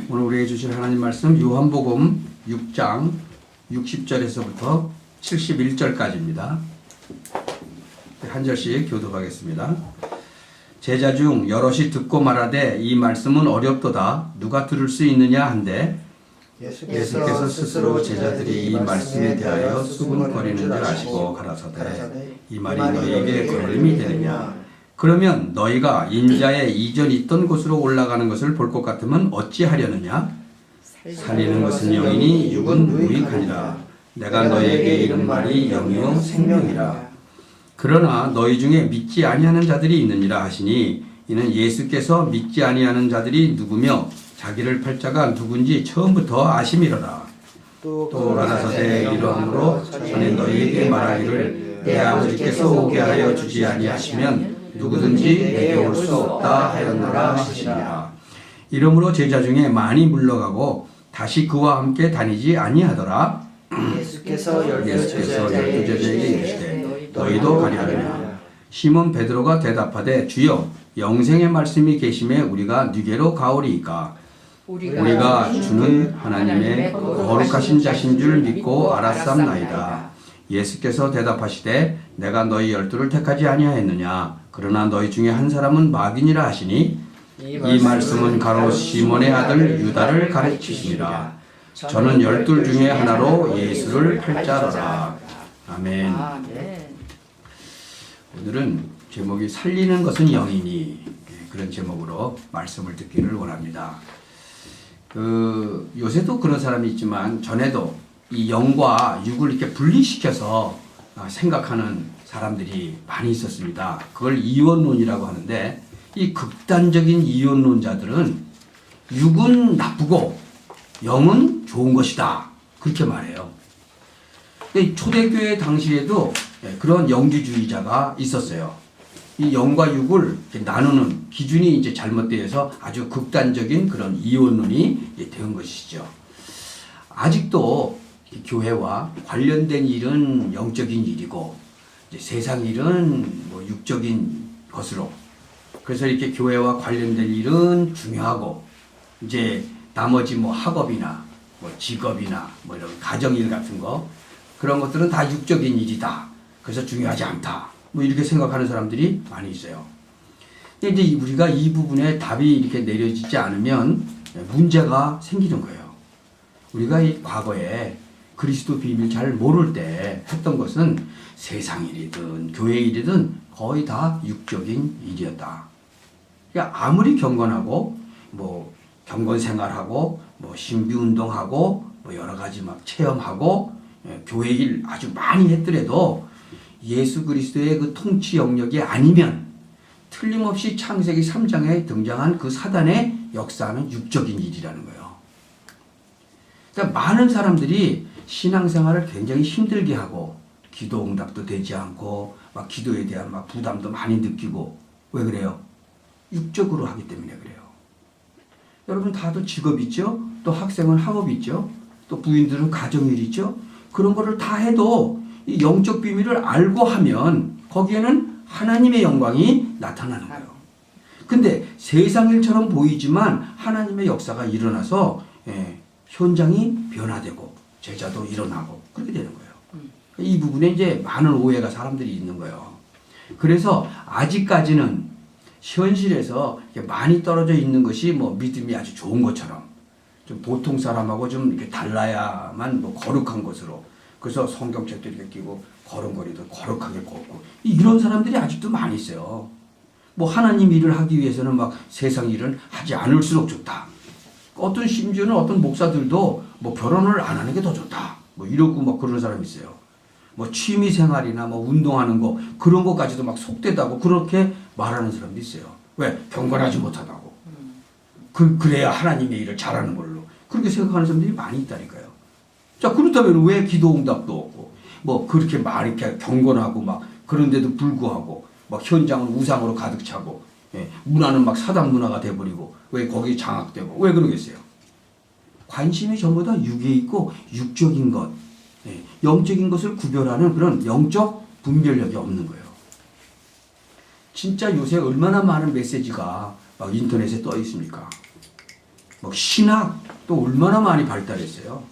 오늘 우리에게 주실 하나님 말씀 요한복음 6장 60절에서부터 71절까지입니다. 한 절씩 교독하겠습니다. 제자 중 여럿이 듣고 말하되 이 말씀은 어렵도다 누가 들을 수 있느냐 한데 예수께서 스스로 제자들이 이 말씀에 대하여 수군거리는 줄 아시고 가라사대 이 말이 너희에게 걸림이 되느냐. 그러면 너희가 인자의 이전 있던 곳으로 올라가는 것을 볼 것 같으면 어찌하려느냐. 살리는 것은 영이니 육은 무익하니라. 내가 너희에게 이른 말이 영이요 생명이라. 그러나 너희 중에 믿지 아니하는 자들이 있느니라 하시니 이는 예수께서 믿지 아니하는 자들이 누구며 자기를 팔 자가 누군지 처음부터 아심이로라. 또 가라사대 이러함으로 전에 너희에게 말하기를 내 아버지께서 오게 하여 주지 아니하시면 누구든지 내게 올 수 없다 하였노라 하시니라. 이러므로 제자 중에 많이 물러가고 다시 그와 함께 다니지 아니하더라. 예수께서 열두 제자에게 이르시되 너희도 가리하느냐. 시몬 베드로가 대답하되 주여 영생의 말씀이 계심에 우리가 네게로 가오리이까. 우리가 주는 하나님의 거룩하신 자신 줄 믿고 알았삼나이다. 예수께서 대답하시되 내가 너희 열두를 택하지 아니하였느냐. 그러나 너희 중에 한 사람은 마귀니라 하시니 이 말씀은 가로 시몬의 아들 유다를 가르치시니라. 저는 열둘 중에 하나로 예수를 팔 자로라. 아멘. 오늘은 제목이 살리는 것은 영이니 그런 제목으로 말씀을 듣기를 원합니다. 요새도 그런 사람이 있지만 전에도 이 영과 육을 이렇게 분리시켜서 생각하는 사람들이 많이 있었습니다. 그걸 이원론이라고 하는데 이 극단적인 이원론자들은 육은 나쁘고 영은 좋은 것이다 그렇게 말해요. 초대교회 당시에도 그런 영주주의자가 있었어요. 이 영과 육을 나누는 기준이 이제 잘못되어서 아주 극단적인 그런 이원론이 된 것이죠. 아직도 교회와 관련된 일은 영적인 일이고 이제 세상 일은 뭐 육적인 것으로, 그래서 이렇게 교회와 관련된 일은 중요하고 이제 나머지 뭐 학업이나 뭐 직업이나 뭐 이런 가정일 같은 거 그런 것들은 다 육적인 일이다. 그래서 중요하지 않다. 뭐 이렇게 생각하는 사람들이 많이 있어요. 근데 이제 우리가 이 부분에 답이 이렇게 내려지지 않으면 문제가 생기는 거예요. 우리가 이 과거에 그리스도 비밀 잘 모를 때 했던 것은 세상 일이든 교회 일이든 거의 다 육적인 일이었다. 그러니까 아무리 경건하고 뭐 경건 생활하고 뭐 신비 운동하고 뭐 여러 가지 막 체험하고 교회 일 아주 많이 했더라도 예수 그리스도의 그 통치 영역이 아니면 틀림없이 창세기 3장에 등장한 그 사단의 역사는 육적인 일이라는 거예요. 그러니까 많은 사람들이 신앙생활을 굉장히 힘들게 하고 기도 응답도 되지 않고 막 기도에 대한 막 부담도 많이 느끼고 왜 그래요? 육적으로 하기 때문에 그래요. 여러분 다들 직업 있죠? 또 학생은 학업 있죠? 또 부인들은 가정일 있죠? 그런 거를 다 해도 이 영적 비밀을 알고 하면 거기에는 하나님의 영광이 나타나는 거예요. 근데 세상 일처럼 보이지만 하나님의 역사가 일어나서 현장이 변화되고 제자도 일어나고 그렇게 되는 거예요. 이 부분에 이제 많은 오해가 사람들이 있는 거예요. 그래서 아직까지는 현실에서 많이 떨어져 있는 것이 뭐 믿음이 아주 좋은 것처럼 좀 보통 사람하고 좀 이렇게 달라야만 뭐 거룩한 것으로, 그래서 성경책도 이렇게 끼고 걸음걸이도 거룩하게 걷고 이런 사람들이 아직도 많이 있어요. 뭐 하나님 일을 하기 위해서는 막 세상 일은 하지 않을수록 좋다. 어떤 심지어는 어떤 목사들도 뭐 결혼을 안 하는 게 더 좋다. 뭐 이러고 막 그러는 사람이 있어요. 뭐 취미 생활이나 뭐 운동하는 거 그런 것까지도 막 속되다고 그렇게 말하는 사람도 있어요. 왜? 경건하지 못하다고. 그래야 하나님의 일을 잘하는 걸로 그렇게 생각하는 사람들이 많이 있다니까요. 자, 그렇다면 왜 기도 응답도 없고 뭐 그렇게 막 이렇게 경건하고 막 그런데도 불구하고 막 현장은 우상으로 가득 차고 문화는 막 사단 문화가 돼버리고 왜 거기 장악되고 왜 그러겠어요? 관심이 전부 다 육에 있고 육적인 것, 영적인 것을 구별하는 그런 영적 분별력이 없는 거예요. 진짜 요새 얼마나 많은 메시지가 막 인터넷에 떠 있습니까? 신학도 얼마나 많이 발달했어요.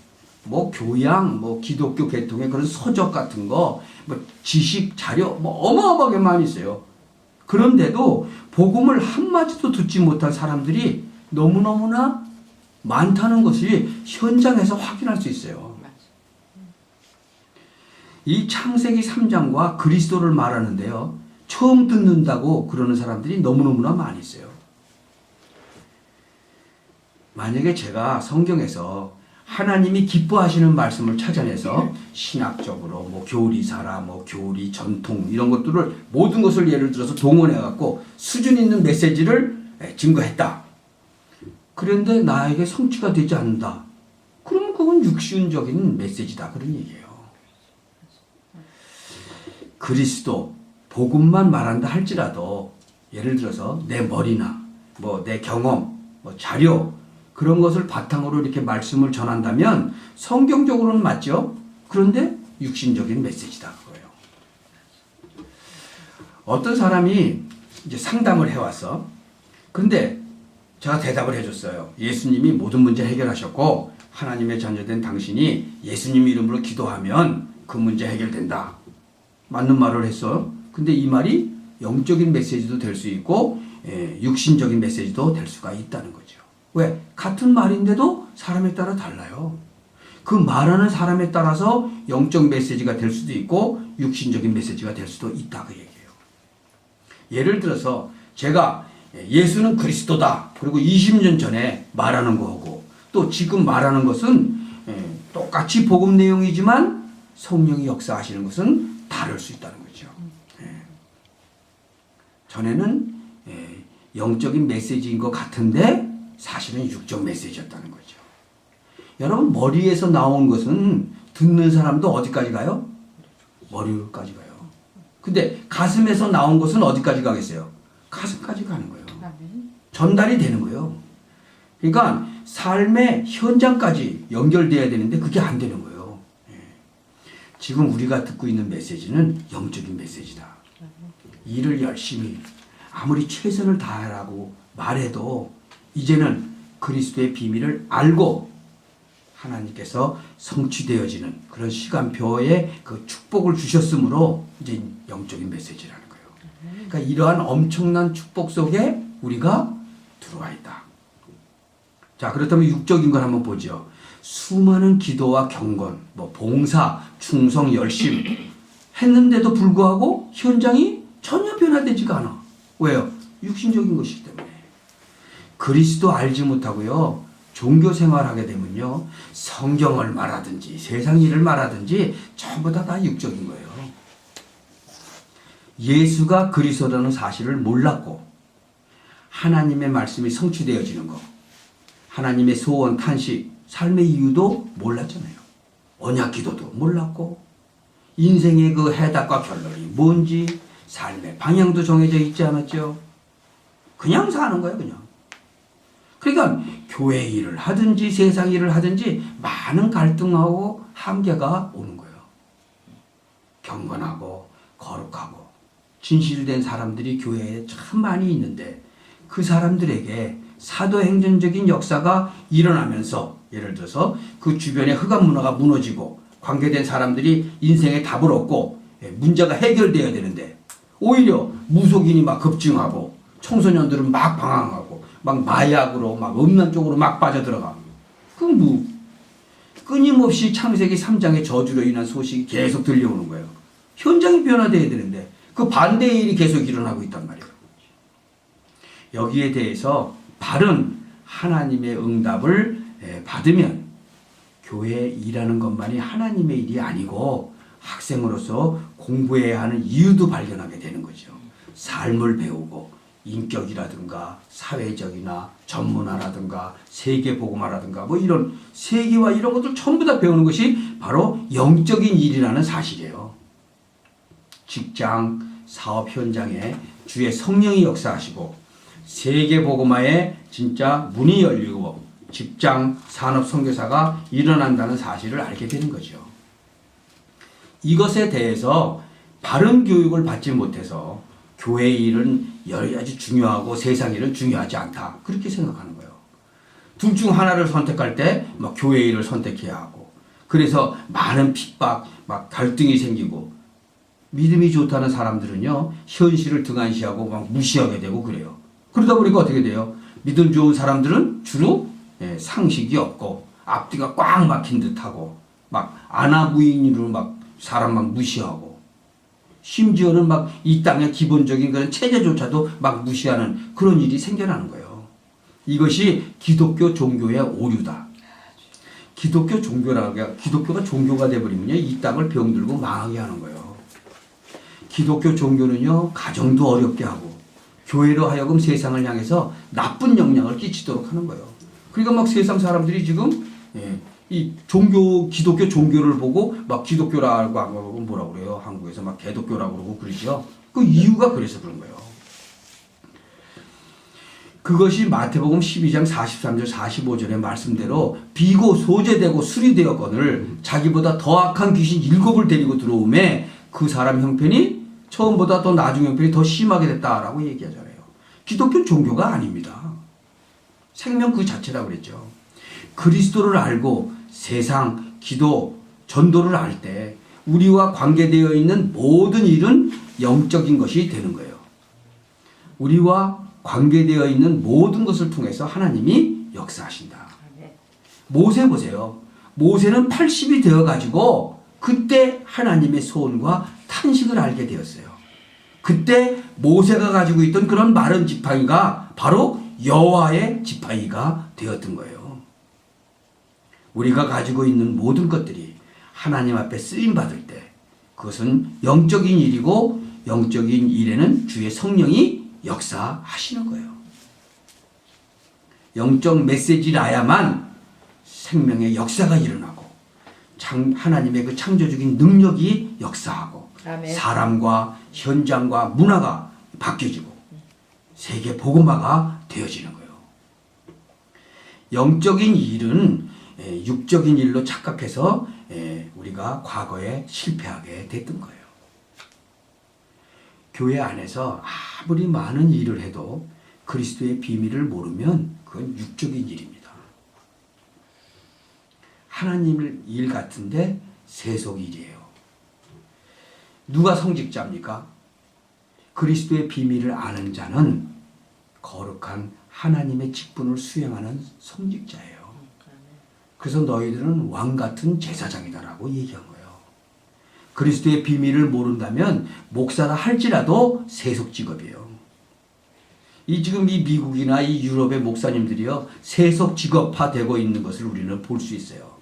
뭐 교양, 뭐 기독교 계통의 그런 서적 같은 거, 뭐 지식 자료, 뭐 어마어마하게 많이 있어요. 그런데도 복음을 한마디도 듣지 못한 사람들이 너무너무나 많다는 것을 현장에서 확인할 수 있어요. 이 창세기 3장과 그리스도를 말하는데요. 처음 듣는다고 그러는 사람들이 너무너무나 많이 있어요. 만약에 제가 성경에서 하나님이 기뻐하시는 말씀을 찾아내서 신학적으로 뭐 교리사라 뭐 교리 전통 이런 것들을 모든 것을 예를 들어서 동원해 갖고 수준 있는 메시지를 증거했다. 그런데 나에게 성취가 되지 않는다. 그러면 그건 육신적인 메시지다 그런 얘기예요. 그리스도 복음만 말한다 할지라도 예를 들어서 내 머리나 뭐 내 경험 뭐 자료 그런 것을 바탕으로 이렇게 말씀을 전한다면 성경적으로는 맞죠. 그런데 육신적인 메시지다 그거예요. 어떤 사람이 이제 상담을 해왔어. 근데 제가 대답을 해줬어요. 예수님이 모든 문제 해결하셨고 하나님의 자녀된 당신이 예수님 이름으로 기도하면 그 문제 해결된다. 맞는 말을 했어요. 근데 이 말이 영적인 메시지도 될 수 있고 육신적인 메시지도 될 수가 있다는 거죠. 왜? 같은 말인데도 사람에 따라 달라요. 그 말하는 사람에 따라서 영적 메시지가 될 수도 있고 육신적인 메시지가 될 수도 있다 그 얘기예요. 예를 들어서 제가 예수는 그리스도다. 그리고 20년 전에 말하는 거고 또 지금 말하는 것은 똑같이 복음 내용이지만 성령이 역사하시는 것은 다를 수 있다는 거죠. 전에는 영적인 메시지인 것 같은데 사실은 육적 메시지였다는 거죠. 여러분 머리에서 나온 것은 듣는 사람도 어디까지 가요? 머리까지 가요. 근데 가슴에서 나온 것은 어디까지 가겠어요? 가슴까지 가는 거예요. 전달이 되는 거예요. 그러니까 삶의 현장까지 연결돼야 되는데 그게 안 되는 거예요. 지금 우리가 듣고 있는 메시지는 영적인 메시지다. 일을 열심히 아무리 최선을 다하라고 말해도 이제는 그리스도의 비밀을 알고 하나님께서 성취되어지는 그런 시간표에 그 축복을 주셨으므로 이제 영적인 메시지라는 거예요. 그러니까 이러한 엄청난 축복 속에 우리가 들어와 있다. 자, 그렇다면 육적인 걸 한번 보죠. 수많은 기도와 경건, 뭐 봉사, 충성, 열심 했는데도 불구하고 현장이 전혀 변화되지가 않아. 왜요? 육신적인 것이기 때문에. 그리스도 알지 못하고요. 종교 생활하게 되면요. 성경을 말하든지 세상 일을 말하든지 전부 다 육적인 거예요. 예수가 그리스도라는 사실을 몰랐고 하나님의 말씀이 성취되어지는 것, 하나님의 소원, 탄식, 삶의 이유도 몰랐잖아요. 언약 기도도 몰랐고 인생의 그 해답과 결론이 뭔지 삶의 방향도 정해져 있지 않았죠. 그냥 사는 거예요. 그냥. 그러니까 교회 일을 하든지 세상 일을 하든지 많은 갈등하고 한계가 오는 거예요. 경건하고 거룩하고 진실된 사람들이 교회에 참 많이 있는데 그 사람들에게 사도행전적인 역사가 일어나면서 예를 들어서 그 주변의 흑암 문화가 무너지고 관계된 사람들이 인생의 답을 얻고 문제가 해결돼야 되는데 오히려 무속인이 막 급증하고 청소년들은 막 방황하고 막 마약으로 막 음란 쪽으로 막 빠져들어가. 그럼 뭐 끊임없이 창세기 3장의 저주로 인한 소식이 계속 들려오는 거예요. 현장이 변화돼야 되는데 그 반대의 일이 계속 일어나고 있단 말이에요. 여기에 대해서 바른 하나님의 응답을 받으면 교회에 일하는 것만이 하나님의 일이 아니고 학생으로서 공부해야 하는 이유도 발견하게 되는 거죠. 삶을 배우고 인격이라든가 사회적이나 전문화라든가 세계복음화라든가 뭐 이런 세계화 이런 것들 전부 다 배우는 것이 바로 영적인 일이라는 사실이에요. 직장, 사업 현장에 주의 성령이 역사하시고 세계복음화에 진짜 문이 열리고 직장, 산업 선교사가 일어난다는 사실을 알게 되는 거죠. 이것에 대해서 바른 교육을 받지 못해서 교회의 일은 아주 중요하고 세상 일은 중요하지 않다. 그렇게 생각하는 거예요. 둘 중 하나를 선택할 때 막 교회 일을 선택해야 하고, 그래서 많은 핍박, 막 갈등이 생기고, 믿음이 좋다는 사람들은요, 현실을 등한시하고 막 무시하게 되고 그래요. 그러다 보니까 어떻게 돼요? 믿음 좋은 사람들은 주로 상식이 없고, 앞뒤가 꽉 막힌 듯하고, 막 아나무인으로 막 사람 막 무시하고, 심지어는 막 이 땅의 기본적인 그런 체제조차도 막 무시하는 그런 일이 생겨나는 거예요. 이것이 기독교 종교의 오류다. 기독교 기독교가 종교가 돼버리면요, 이 땅을 병들고 망하게 하는 거예요. 기독교 종교는요, 가정도 어렵게 하고, 교회로 하여금 세상을 향해서 나쁜 영향을 끼치도록 하는 거예요. 그러니까 막 세상 사람들이 지금, 이 기독교 종교를 보고 막 기독교라고 하고 뭐라고 그래요? 한국에서 막 개독교라고 그러고 그러죠. 그 이유가 그래서 그런 거예요. 그것이 마태복음 12장 43절 45절의 말씀대로 비고 소제되고 수리되었거늘 자기보다 더 악한 귀신 7을 데리고 들어오매 그 사람 형편이 처음보다 더 나중 형편이 더 심하게 됐다라고 얘기하잖아요. 기독교는 종교가 아닙니다. 생명 그 자체라고 그랬죠. 그리스도를 알고 세상, 기도, 전도를 알 때 우리와 관계되어 있는 모든 일은 영적인 것이 되는 거예요. 우리와 관계되어 있는 모든 것을 통해서 하나님이 역사하신다. 모세 보세요. 모세는 80이 되어가지고 그때 하나님의 소원과 탄식을 알게 되었어요. 그때 모세가 가지고 있던 그런 마른 지팡이가 바로 여호와의 지팡이가 되었던 거예요. 우리가 가지고 있는 모든 것들이 하나님 앞에 쓰임받을 때 그것은 영적인 일이고 영적인 일에는 주의 성령이 역사하시는 거예요. 영적 메시지라야만 생명의 역사가 일어나고 하나님의 그 창조적인 능력이 역사하고 아멘. 사람과 현장과 문화가 바뀌어지고 세계 복음화가 되어지는 거예요. 영적인 일은 육적인 일로 착각해서 우리가 과거에 실패하게 됐던 거예요. 교회 안에서 아무리 많은 일을 해도 그리스도의 비밀을 모르면 그건 육적인 일입니다. 하나님의 일 같은데 세속 일이에요. 누가 성직자입니까? 그리스도의 비밀을 아는 자는 거룩한 하나님의 직분을 수행하는 성직자예요. 그래서 너희들은 왕 같은 제사장이다라고 얘기한 거예요. 그리스도의 비밀을 모른다면 목사라 할지라도 세속 직업이에요. 지금 이 미국이나 이 유럽의 목사님들이요, 세속 직업화되고 있는 것을 우리는 볼 수 있어요.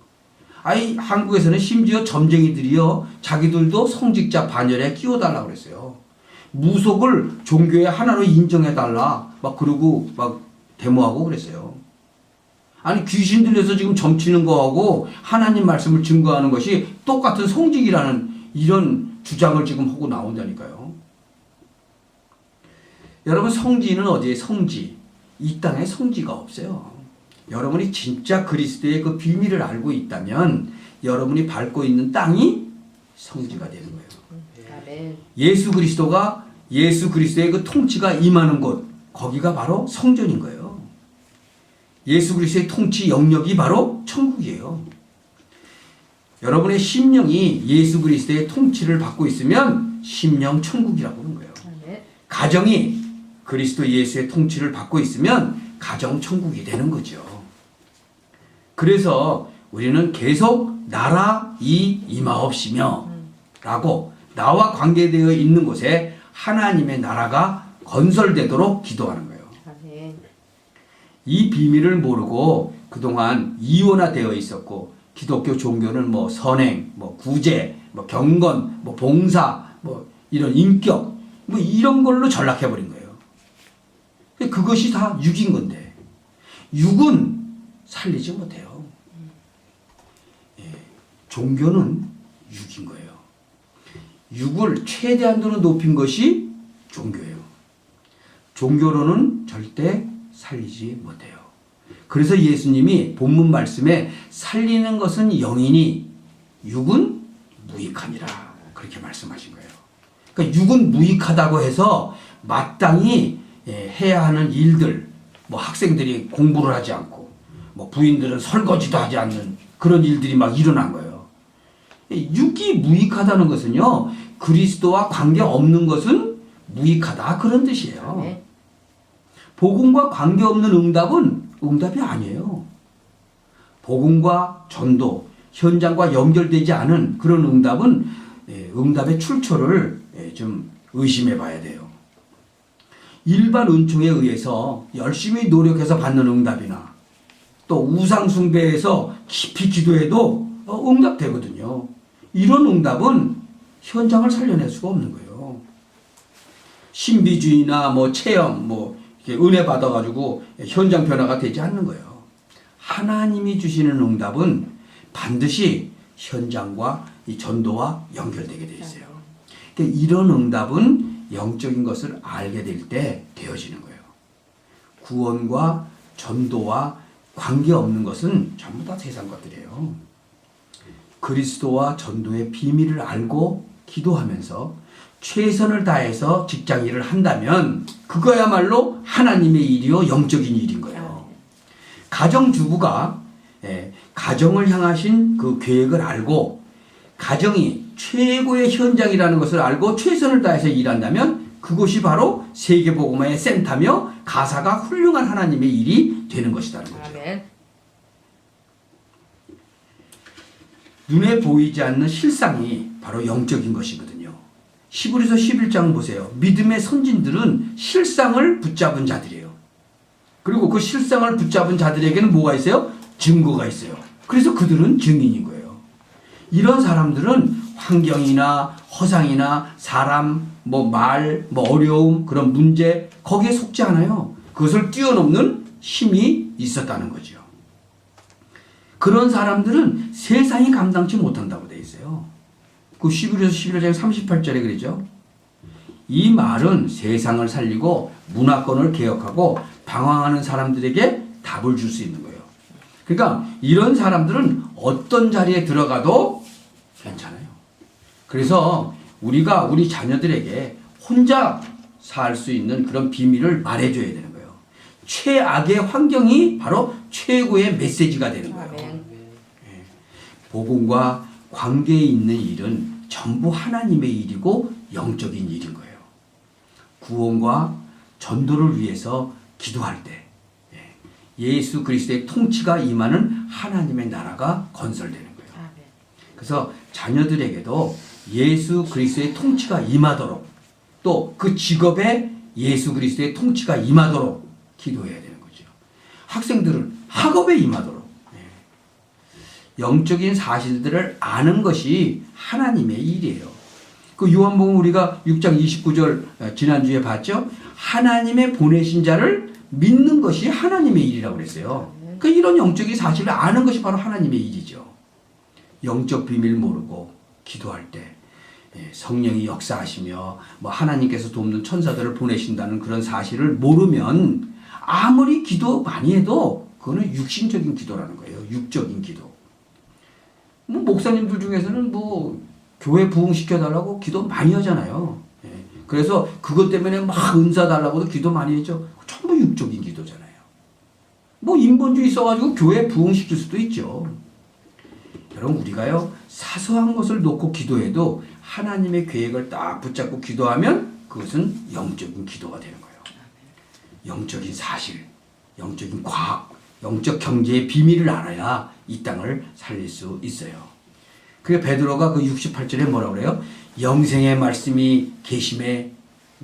한국에서는 심지어 점쟁이들이요, 자기들도 성직자 반열에 끼워달라고 그랬어요. 무속을 종교의 하나로 인정해달라, 막 그러고 막 데모하고 그랬어요. 귀신 들려서 지금 점치는 거하고 하나님 말씀을 증거하는 것이 똑같은 성직이라는 이런 주장을 지금 하고 나온다니까요. 여러분, 성지는 어디에 성지? 이 땅에 성지가 없어요. 여러분이 진짜 그리스도의 그 비밀을 알고 있다면 여러분이 밟고 있는 땅이 성지가 되는 거예요. 아멘. 예수 그리스도의 그 통치가 임하는 곳, 거기가 바로 성전인 거예요. 예수 그리스도의 통치 영역이 바로 천국이에요. 여러분의 심령이 예수 그리스도의 통치를 받고 있으면 심령 천국이라고 하는 거예요. 가정이 그리스도 예수의 통치를 받고 있으면 가정 천국이 되는 거죠. 그래서 우리는 계속 나라 임하옵시며 라고 나와 관계되어 있는 곳에 하나님의 나라가 건설되도록 기도하는 거예요. 이 비밀을 모르고 그동안 이원화되어 있었고, 기독교 종교는 뭐 선행, 뭐 구제, 뭐 경건, 뭐 봉사, 뭐 이런 인격, 뭐 이런 걸로 전락해버린 거예요. 그것이 다 육인 건데, 육은 살리지 못해요. 종교는 육인 거예요. 육을 최대한도로 높인 것이 종교예요. 종교로는 절대 살리지 못해요. 그래서 예수님이 본문 말씀에 살리는 것은 영이니 육은 무익함이라 그렇게 말씀하신 거예요. 그러니까 육은 무익하다고 해서 마땅히 해야 하는 일들, 뭐 학생들이 공부를 하지 않고 뭐 부인들은 설거지도 하지 않는 그런 일들이 막 일어난 거예요. 육이 무익하다는 것은요, 그리스도와 관계 없는 것은 무익하다 그런 뜻이에요. 네. 복음과 관계 없는 응답은 응답이 아니에요. 복음과 전도, 현장과 연결되지 않은 그런 응답은 응답의 출처를 좀 의심해 봐야 돼요. 일반 은총에 의해서 열심히 노력해서 받는 응답이나 또 우상숭배에서 깊이 기도해도 응답되거든요. 이런 응답은 현장을 살려낼 수가 없는 거예요. 신비주의나 뭐 체험, 뭐 이렇게 은혜 받아가지고 현장 변화가 되지 않는 거예요. 하나님이 주시는 응답은 반드시 현장과 이 전도와 연결되게 돼 있어요. 그러니까 이런 응답은 영적인 것을 알게 될 때 되어지는 거예요. 구원과 전도와 관계없는 것은 전부 다 세상 것들이에요. 그리스도와 전도의 비밀을 알고 기도하면서 최선을 다해서 직장 일을 한다면 그거야말로 하나님의 일이요 영적인 일인 거예요. 가정주부가 가정을 향하신 그 계획을 알고 가정이 최고의 현장이라는 것을 알고 최선을 다해서 일한다면 그것이 바로 세계복음화의 센터며 가사가 훌륭한 하나님의 일이 되는 것이라는 거죠. 아멘. 눈에 보이지 않는 실상이 바로 영적인 것이거든요. 히브리서 11장 보세요. 믿음의 선진들은 실상을 붙잡은 자들이에요. 그리고 그 실상을 붙잡은 자들에게는 뭐가 있어요? 증거가 있어요. 그래서 그들은 증인인 거예요. 이런 사람들은 환경이나 허상이나 사람, 말, 어려움, 그런 문제 거기에 속지 않아요. 그것을 뛰어넘는 힘이 있었다는 거죠. 그런 사람들은 세상이 감당치 못한다고 되어 있어요. 그 11에서 11장 38절에 그러죠. 이 말은 세상을 살리고 문화권을 개혁하고 방황하는 사람들에게 답을 줄 수 있는 거예요. 그러니까 이런 사람들은 어떤 자리에 들어가도 괜찮아요. 그래서 우리가 우리 자녀들에게 혼자 살 수 있는 그런 비밀을 말해줘야 되는 거예요. 최악의 환경이 바로 최고의 메시지가 되는 거예요. 아멘. 복음과 관계에 있는 일은 전부 하나님의 일이고 영적인 일인 거예요. 구원과 전도를 위해서 기도할 때 예수 그리스도의 통치가 임하는 하나님의 나라가 건설되는 거예요. 아멘. 그래서 자녀들에게도 예수 그리스도의 통치가 임하도록 또 그 직업에 예수 그리스도의 통치가 임하도록 기도해야 되는 거죠. 학생들은 학업에 임하도록 영적인 사실들을 아는 것이 하나님의 일이에요. 그 요한복음 우리가 6장 29절 지난주에 봤죠. 하나님의 보내신 자를 믿는 것이 하나님의 일이라고 그랬어요. 그러니까 이런 영적인 사실을 아는 것이 바로 하나님의 일이죠. 영적 비밀 모르고 기도할 때 성령이 역사하시며 하나님께서 돕는 천사들을 보내신다는 그런 사실을 모르면 아무리 기도 많이 해도 그거는 육신적인 기도라는 거예요. 육적인 기도. 목사님들 중에서는 교회 부흥시켜달라고 기도 많이 하잖아요. 그래서 그것 때문에 막 은사 달라고도 기도 많이 했죠. 전부 육적인 기도잖아요. 인본주의 써가지고 교회 부흥시킬 수도 있죠. 여러분 우리가요 사소한 것을 놓고 기도해도 하나님의 계획을 딱 붙잡고 기도하면 그것은 영적인 기도가 되는 거예요. 영적인 사실, 영적인 과학, 영적 경제의 비밀을 알아야 이 땅을 살릴 수 있어요. 그게 베드로가 그 68절에 뭐라고 그래요? 영생의 말씀이 계심에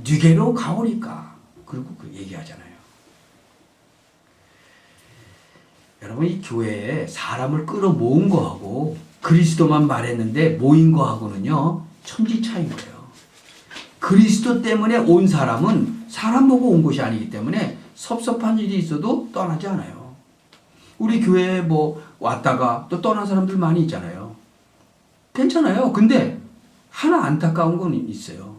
뉘게로 가오리까. 그리고 그 얘기하잖아요. 여러분 이 교회에 사람을 끌어모은 거하고 그리스도만 말했는데 모인 거하고는요 천지 차이인 거예요. 그리스도 때문에 온 사람은 사람 보고 온 것이 아니기 때문에 섭섭한 일이 있어도 떠나지 않아요. 우리 교회에 왔다가 또 떠난 사람들 많이 있잖아요. 괜찮아요. 근데 하나 안타까운 건 있어요.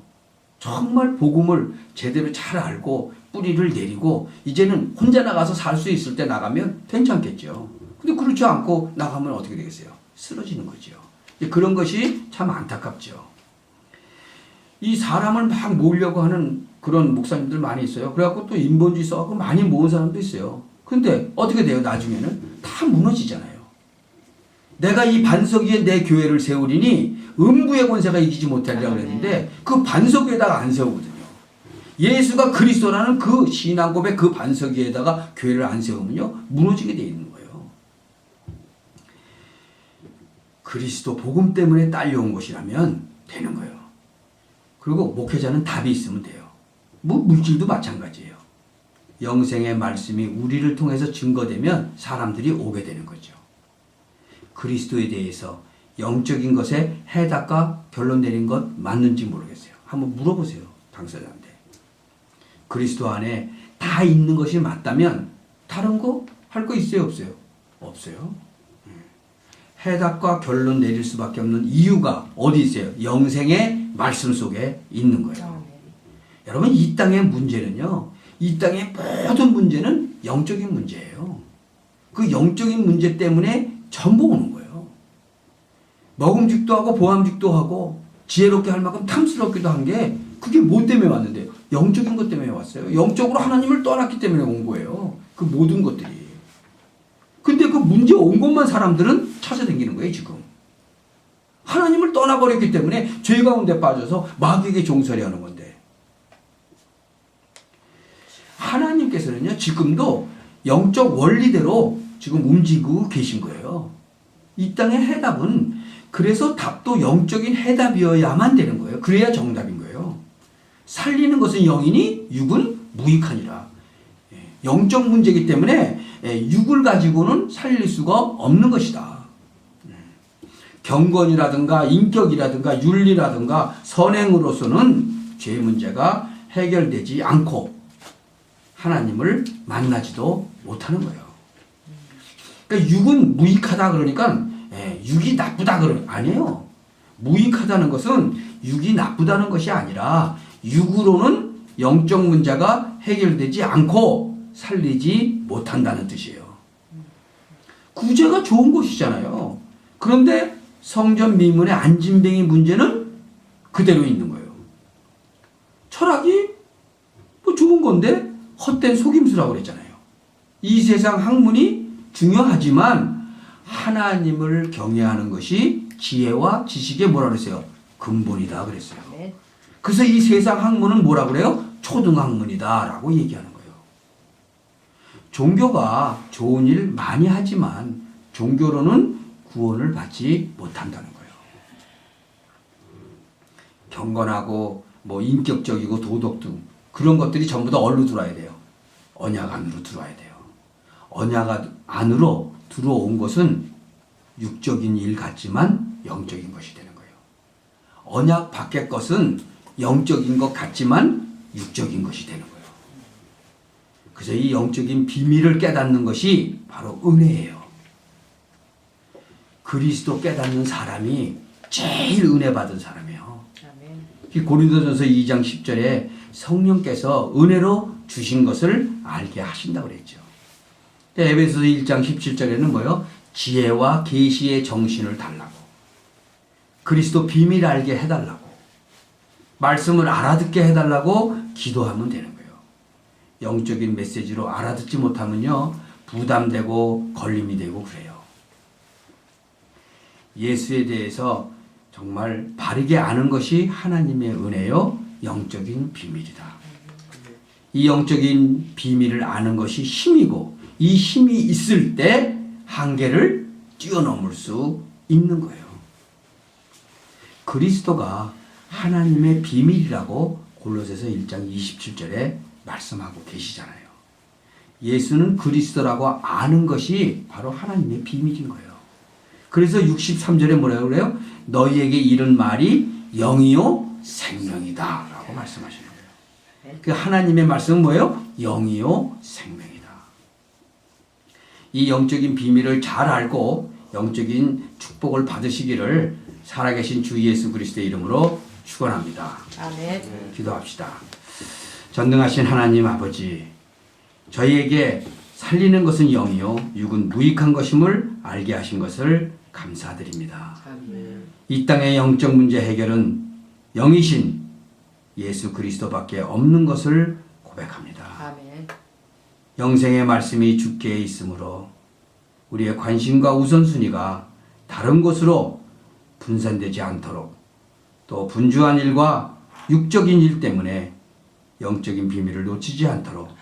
정말 복음을 제대로 잘 알고 뿌리를 내리고 이제는 혼자 나가서 살 수 있을 때 나가면 괜찮겠죠. 근데 그렇지 않고 나가면 어떻게 되겠어요? 쓰러지는 거죠. 그런 것이 참 안타깝죠. 이 사람을 막 모으려고 하는 그런 목사님들 많이 있어요. 그래갖고 또 인본주의 써갖고 많이 모은 사람도 있어요. 근데 어떻게 돼요? 나중에는 다 무너지잖아요. 내가 이 반석 위에 내 교회를 세우리니 음부의 권세가 이기지 못하리라 그랬는데 그 반석 위에다가 안 세우거든요. 예수가 그리스도라는 그 신앙 고백 그 반석 위에다가 교회를 안 세우면요 무너지게 돼 있는 거예요. 그리스도 복음 때문에 딸려온 것이라면 되는 거예요. 그리고 목회자는 답이 있으면 돼요. 뭐 물질도 마찬가지예요. 영생의 말씀이 우리를 통해서 증거되면 사람들이 오게 되는 거죠. 그리스도에 대해서 영적인 것에 해답과 결론 내린 것 맞는지 모르겠어요. 한번 물어보세요. 당사자한테. 그리스도 안에 다 있는 것이 맞다면 다른 거 할 거 있어요? 없어요? 없어요. 해답과 결론 내릴 수밖에 없는 이유가 어디 있어요? 영생의 말씀 속에 있는 거예요. 여러분 이 땅의 문제는요. 이 땅의 모든 문제는 영적인 문제예요. 그 영적인 문제 때문에 전부 오는 거예요. 먹음직도 하고 보암직도 하고 지혜롭게 할 만큼 탐스럽기도 한 게 그게 뭐 때문에 왔는데요? 영적인 것 때문에 왔어요. 영적으로 하나님을 떠났기 때문에 온 거예요. 그 모든 것들이. 근데 그 문제 온 것만 사람들은 찾아다니는 거예요, 지금. 하나님을 떠나버렸기 때문에 죄 가운데 빠져서 마귀에게 종살이 하는 건데. 하나님께서는요, 지금도 영적 원리대로 지금 움직이고 계신 거예요. 이 땅의 해답은 그래서 답도 영적인 해답이어야만 되는 거예요. 그래야 정답인 거예요. 살리는 것은 영이니 육은 무익하니라. 영적 문제이기 때문에 육을 가지고는 살릴 수가 없는 것이다. 경건이라든가 인격이라든가 윤리라든가 선행으로서는 죄 문제가 해결되지 않고 하나님을 만나지도 못하는 거예요. 그러니까 육은 무익하다 그러니까 육이 나쁘다 그러는 아니에요. 무익하다는 것은 육이 나쁘다는 것이 아니라 육으로는 영적 문제가 해결되지 않고 살리지 못한다는 뜻이에요. 구제가 좋은 것이잖아요. 그런데 성전 미문의 안진뱅이 문제는 그대로 있는 거예요. 철학이 뭐 좋은 건데 헛된 속임수라고 그랬잖아요. 이 세상 학문이 중요하지만 하나님을 경외하는 것이 지혜와 지식의 뭐라 그랬어요? 근본이다 그랬어요. 그래서 이 세상 학문은 뭐라 그래요? 초등학문이다 라고 얘기하는 거예요. 종교가 좋은 일 많이 하지만 종교로는 구원을 받지 못한다는 거예요. 경건하고 뭐 인격적이고 도덕 등 그런 것들이 전부 다 어디로 들어와야 돼요? 언약 안으로 들어와야 돼요. 언약 안으로 들어온 것은 육적인 일 같지만 영적인 것이 되는 거예요. 언약 밖의 것은 영적인 것 같지만 육적인 것이 되는 거예요. 그래서 이 영적인 비밀을 깨닫는 것이 바로 은혜예요. 그리스도 깨닫는 사람이 제일 은혜 받은 사람이에요. 고린도전서 2장 10절에 성령께서 은혜로 주신 것을 알게 하신다고 그랬죠. 에베소서 1장 17절에는 뭐요? 지혜와 계시의 정신을 달라고. 그리스도 비밀 알게 해달라고. 말씀을 알아듣게 해달라고 기도하면 되는 거예요. 영적인 메시지로 알아듣지 못하면요. 부담되고 걸림이 되고 그래요. 예수에 대해서 정말 바르게 아는 것이 하나님의 은혜요. 영적인 비밀이다. 이 영적인 비밀을 아는 것이 힘이고 이 힘이 있을 때 한계를 뛰어넘을 수 있는 거예요. 그리스도가 하나님의 비밀이라고 골로새서 1장 27절에 말씀하고 계시잖아요. 예수는 그리스도라고 아는 것이 바로 하나님의 비밀인 거예요. 그래서 63절에 뭐라고 그래요? 너희에게 이른 말이 영이요 생명이다 라고 말씀하시는 거예요. 그 하나님의 말씀은 뭐예요? 영이요 생명이다. 이 영적인 비밀을 잘 알고 영적인 축복을 받으시기를 살아계신 주 예수 그리스도의 이름으로 축원합니다. 아멘. 기도합시다. 전능하신 하나님 아버지, 저희에게 살리는 것은 영이요 육은 무익한 것임을 알게 하신 것을 감사드립니다. 아멘. 이 땅의 영적 문제 해결은 영이신 예수 그리스도밖에 없는 것을 고백합니다. 아멘. 영생의 말씀이 주께 있으므로 우리의 관심과 우선순위가 다른 곳으로 분산되지 않도록, 또 분주한 일과 육적인 일 때문에 영적인 비밀을 놓치지 않도록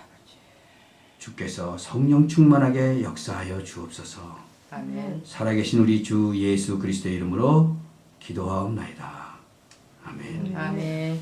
주께서 성령 충만하게 역사하여 주옵소서. 아멘. 살아계신 우리 주 예수 그리스도의 이름으로 기도하옵나이다. 아멘. 아멘.